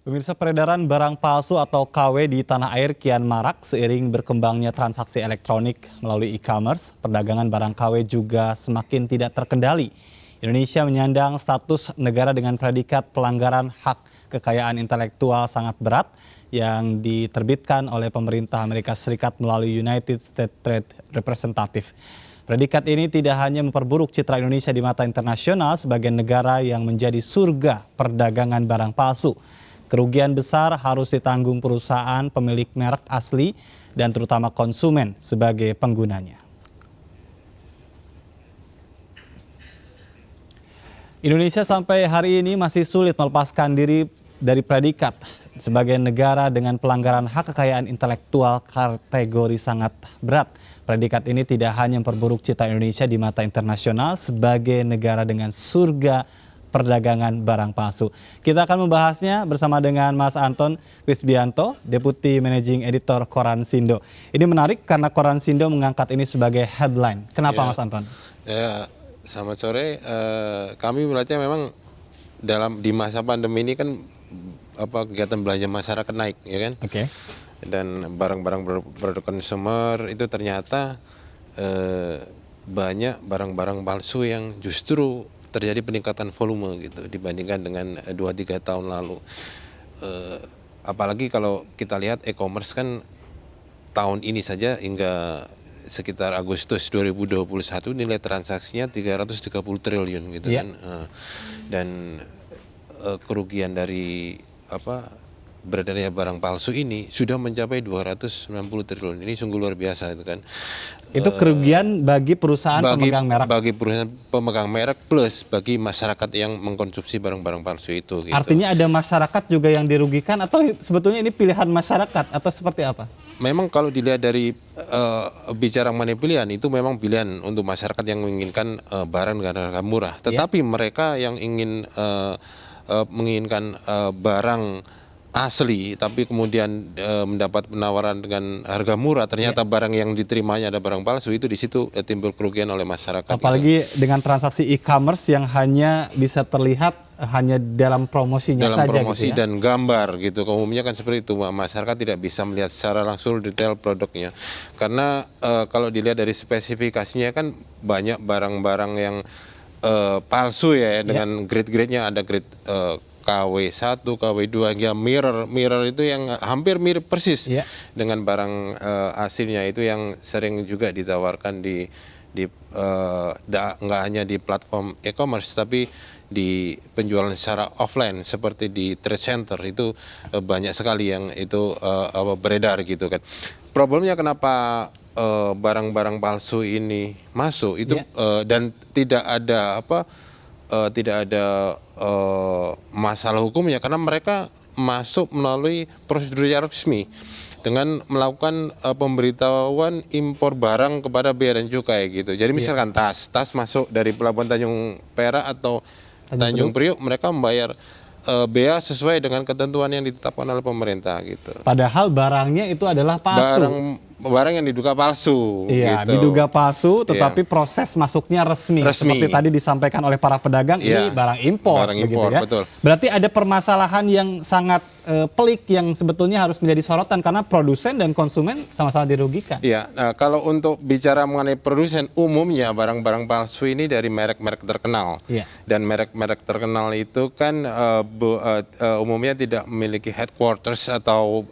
Pemirsa, peredaran barang palsu atau KW di tanah air kian marak seiring berkembangnya transaksi elektronik melalui e-commerce. Perdagangan barang KW juga semakin tidak terkendali. Indonesia menyandang status negara dengan predikat pelanggaran hak kekayaan intelektual sangat berat yang diterbitkan oleh pemerintah Amerika Serikat melalui United States Trade Representative. Predikat ini tidak hanya memperburuk citra Indonesia di mata internasional sebagai negara yang menjadi surga perdagangan barang palsu. Kerugian besar harus ditanggung perusahaan pemilik merek asli dan terutama konsumen sebagai penggunanya. Indonesia sampai hari ini masih sulit melepaskan diri dari predikat sebagai negara dengan pelanggaran hak kekayaan intelektual kategori sangat berat. Predikat ini tidak hanya memperburuk citra Indonesia di mata internasional sebagai negara dengan surga perdagangan barang palsu. Kita akan membahasnya bersama dengan Mas Anton Krisbianto, Deputi Managing Editor Koran Sindo. Ini menarik karena Koran Sindo mengangkat ini sebagai headline. Kenapa Mas Anton? Ya, selamat sore. Kami melihatnya memang di masa pandemi ini kan kegiatan belanja masyarakat naik, ya kan? Oke. Dan barang-barang produk konsumer itu ternyata banyak barang-barang palsu yang justru terjadi peningkatan volume gitu dibandingkan dengan 2-3 tahun lalu. Apalagi kalau kita lihat e-commerce kan tahun ini saja hingga sekitar Agustus 2021 nilai transaksinya 330 triliun gitu kan. Dan kerugian dari beredarnya barang palsu ini sudah mencapai 290 triliun. Ini sungguh luar biasa itu kan. Itu kerugian bagi perusahaan pemegang merek. Bagi perusahaan pemegang merek plus bagi masyarakat yang mengkonsumsi barang-barang palsu itu. Gitu. Artinya ada masyarakat juga yang dirugikan atau sebetulnya ini pilihan masyarakat atau seperti apa? Memang kalau dilihat dari bicara mengenai pilihan itu memang pilihan untuk masyarakat yang menginginkan barang dengan harga murah. Tetapi mereka yang menginginkan barang asli tapi kemudian mendapat penawaran dengan harga murah, ternyata barang yang diterimanya ada barang palsu, itu di situ timbul kerugian oleh masyarakat. Apalagi dengan transaksi e-commerce yang hanya bisa terlihat hanya dalam promosinya saja promosi gitu ya? Dan gambar gitu. Umumnya kan seperti itu, masyarakat tidak bisa melihat secara langsung detail produknya. Karena kalau dilihat dari spesifikasinya kan banyak barang-barang yang palsu ya dengan grade-grade-nya, ada grade KW1, KW2 hingga mirror itu yang hampir mirip persis dengan barang aslinya, itu yang sering juga ditawarkan nggak hanya di platform e-commerce tapi di penjualan secara offline seperti di trade center itu banyak sekali yang itu beredar gitu kan. Problemnya kenapa barang-barang palsu ini masuk itu dan tidak ada masalah hukumnya karena mereka masuk melalui prosedur yang resmi dengan melakukan pemberitahuan impor barang kepada Bea dan Cukai gitu. Jadi misalkan tas masuk dari Pelabuhan Tanjung Perak atau Tanjung Priok, mereka membayar bea sesuai dengan ketentuan yang ditetapkan oleh pemerintah gitu. Padahal barangnya itu adalah palsu. Barang yang diduga palsu. Iya, gitu. diduga palsu, tetapi proses masuknya resmi. Seperti tadi disampaikan oleh para pedagang, ini barang impor. Barang impor, ya. betul. Berarti ada permasalahan yang sangat pelik yang sebetulnya harus menjadi sorotan karena produsen dan konsumen sama-sama dirugikan. Iya, nah, kalau untuk bicara mengenai produsen, umumnya barang-barang palsu ini dari merek-merek terkenal. Dan merek-merek terkenal itu kan umumnya tidak memiliki headquarters atau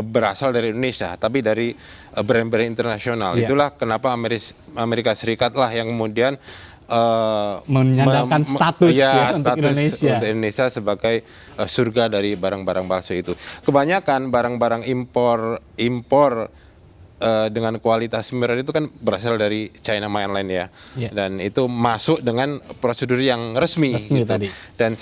berasal dari Indonesia, tapi dari brand-brand internasional. Itulah kenapa Amerika Serikat lah yang kemudian menyandangkan status untuk Indonesia sebagai surga dari barang-barang palsu itu. Kebanyakan barang-barang impor dengan kualitas mirror itu kan berasal dari China Mainland ya. Dan itu masuk dengan prosedur yang resmi gitu. Tadi. Dan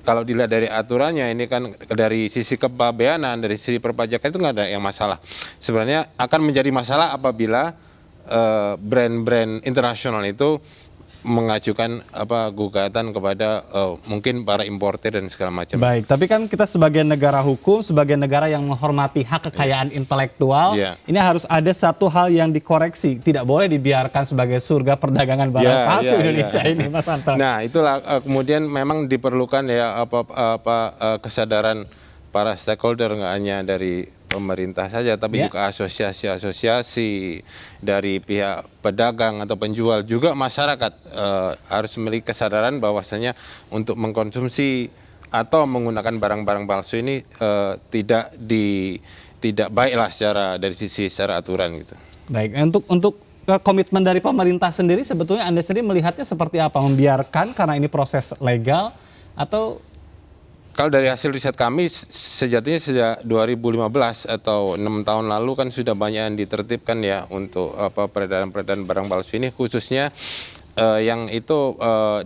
kalau dilihat dari aturannya ini kan dari sisi kepabeanan, dari sisi perpajakan itu nggak ada yang masalah. Sebenarnya akan menjadi masalah apabila brand-brand internasional itu mengajukan gugatan kepada mungkin para importer dan segala macam. Baik, tapi kan kita sebagai negara hukum, sebagai negara yang menghormati hak kekayaan intelektual, ini harus ada satu hal yang dikoreksi. Tidak boleh dibiarkan sebagai surga perdagangan barang palsu Indonesia ini, Mas Anton. Nah, itulah kemudian memang diperlukan ya kesadaran para stakeholder, nggak hanya dari pemerintah saja, tapi juga asosiasi-asosiasi dari pihak pedagang atau penjual, juga masyarakat harus memiliki kesadaran bahwasanya untuk mengkonsumsi atau menggunakan barang-barang palsu ini tidak baiklah dari sisi aturan gitu. Baik, untuk komitmen dari pemerintah sendiri, sebetulnya Anda sendiri melihatnya seperti apa? Membiarkan karena ini proses legal atau? Kalau dari hasil riset kami, sejatinya sejak 2015 atau 6 tahun lalu kan sudah banyak yang ditertibkan ya untuk peredaran-peredaran barang palsu ini, khususnya yang itu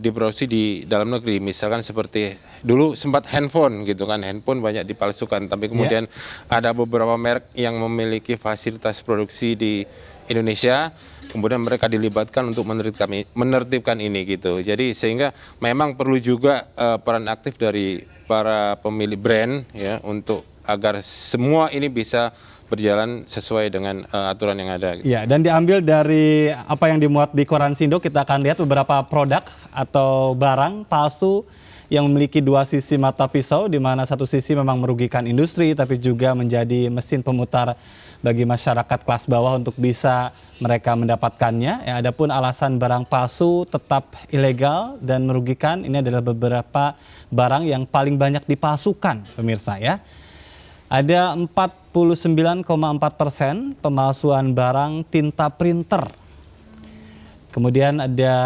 diproduksi di dalam negeri. Misalkan seperti dulu sempat handphone gitu kan, handphone banyak dipalsukan, tapi kemudian ada beberapa merek yang memiliki fasilitas produksi di Indonesia, kemudian mereka dilibatkan untuk menertibkan ini gitu. Jadi sehingga memang perlu juga peran aktif dari para pemilik brand ya, untuk agar semua ini bisa berjalan sesuai dengan aturan yang ada. Gitu. Ya, dan diambil dari apa yang dimuat di Koran Sindo, kita akan lihat beberapa produk atau barang palsu yang memiliki dua sisi mata pisau, di mana satu sisi memang merugikan industri, tapi juga menjadi mesin pemutar bagi masyarakat kelas bawah untuk bisa mereka mendapatkannya. Ya, adapun alasan barang palsu tetap ilegal dan merugikan, ini adalah beberapa barang yang paling banyak dipalsukan, pemirsa ya. Ada 49,4% pemalsuan barang tinta printer. Kemudian ada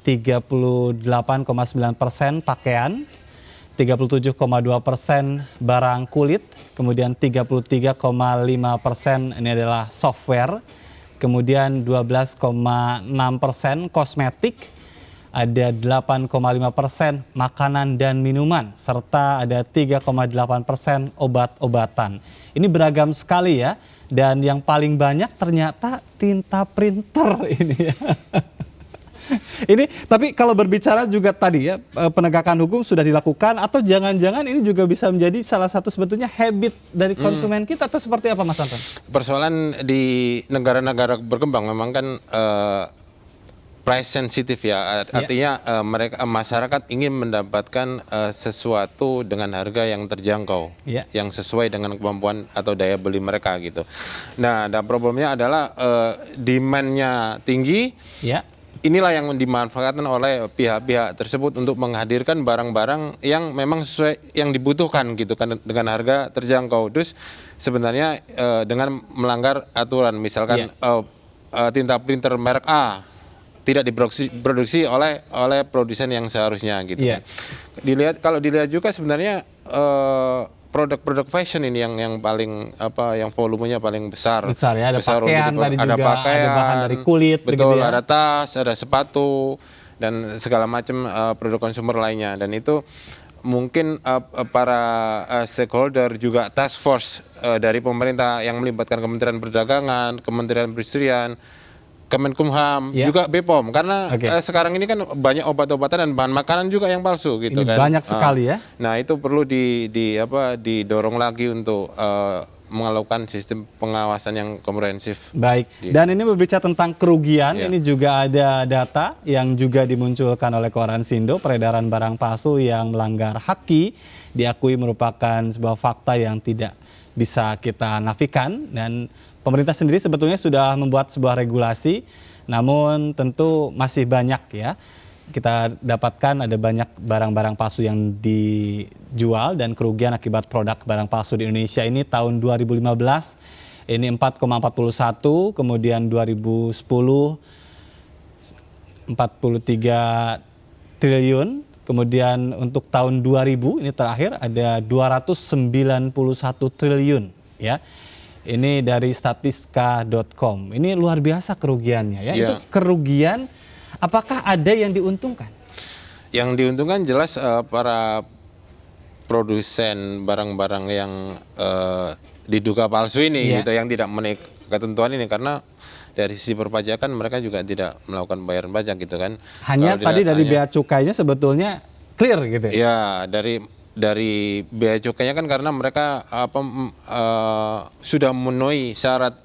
38,9% pakaian, 37,2% barang kulit, kemudian 33,5% ini adalah software, kemudian 12,6% kosmetik, ada 8,5% makanan dan minuman, serta ada 3,8% obat-obatan. Ini beragam sekali ya, dan yang paling banyak ternyata tinta printer ini ya. Ini tapi kalau berbicara juga tadi ya, penegakan hukum sudah dilakukan, atau jangan-jangan ini juga bisa menjadi salah satu sebetulnya habit dari konsumen kita, atau seperti apa Mas Anton? Persoalan di negara-negara berkembang memang kan price sensitive ya, artinya masyarakat ingin mendapatkan sesuatu dengan harga yang terjangkau, yang sesuai dengan kemampuan atau daya beli mereka gitu. Nah, dan problemnya adalah demand-nya tinggi. Inilah yang dimanfaatkan oleh pihak-pihak tersebut untuk menghadirkan barang-barang yang memang sesuai yang dibutuhkan gitu kan, dengan harga terjangkau. Terus sebenarnya dengan melanggar aturan, misalkan tinta printer merek A tidak diproduksi oleh produsen yang seharusnya gitu kan. Kalau dilihat juga sebenarnya produk-produk fashion ini yang paling yang volumenya paling besar ya, ada pakaian tadi juga, ada pakaian, ada bahan dari kulit, betul, ya? Ada tas, ada sepatu dan segala macam produk konsumer lainnya, dan itu mungkin para stakeholder juga task force dari pemerintah yang melibatkan Kementerian Perdagangan, Kementerian Perindustrian, Kemenkumham, juga BPOM, karena sekarang ini kan banyak obat-obatan dan bahan makanan juga yang palsu gitu ini kan. Banyak sekali ya. Nah, itu perlu didorong lagi untuk melakukan sistem pengawasan yang komprehensif. Baik, dan ini berbicara tentang kerugian, ini juga ada data yang juga dimunculkan oleh Koran Sindo, peredaran barang palsu yang melanggar HAKI diakui merupakan sebuah fakta yang tidak bisa kita nafikan, dan pemerintah sendiri sebetulnya sudah membuat sebuah regulasi, namun tentu masih banyak ya. Kita dapatkan ada banyak barang-barang palsu yang dijual, dan kerugian akibat produk barang palsu di Indonesia ini tahun 2015 ini 4,41, kemudian 2010 43 triliun, kemudian untuk tahun 2000 ini terakhir ada 291 triliun ya. Ini dari statistika.com. Ini luar biasa kerugiannya ya. Itu kerugian, apakah ada yang diuntungkan? Yang diuntungkan jelas para produsen barang-barang yang diduga palsu ini gitu, yang tidak ketentuan ini, karena dari sisi perpajakan mereka juga tidak melakukan bayaran pajak gitu kan. Hanya Kalau tadi dilihat dari hanya- bea cukainya sebetulnya clear gitu ya? Ya, dari bea cukainya kan karena mereka sudah memenuhi syarat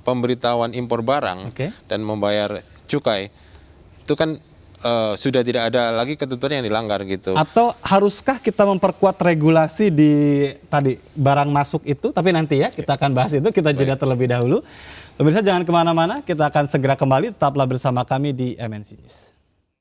pemberitahuan impor barang Oke. dan membayar cukai, itu kan sudah tidak ada lagi ketentuan yang dilanggar gitu. Atau haruskah kita memperkuat regulasi di tadi barang masuk itu? Tapi nanti ya kita akan bahas itu, kita jeda terlebih dahulu. Pemirsa jangan kemana-mana, kita akan segera kembali, tetaplah bersama kami di MNC News.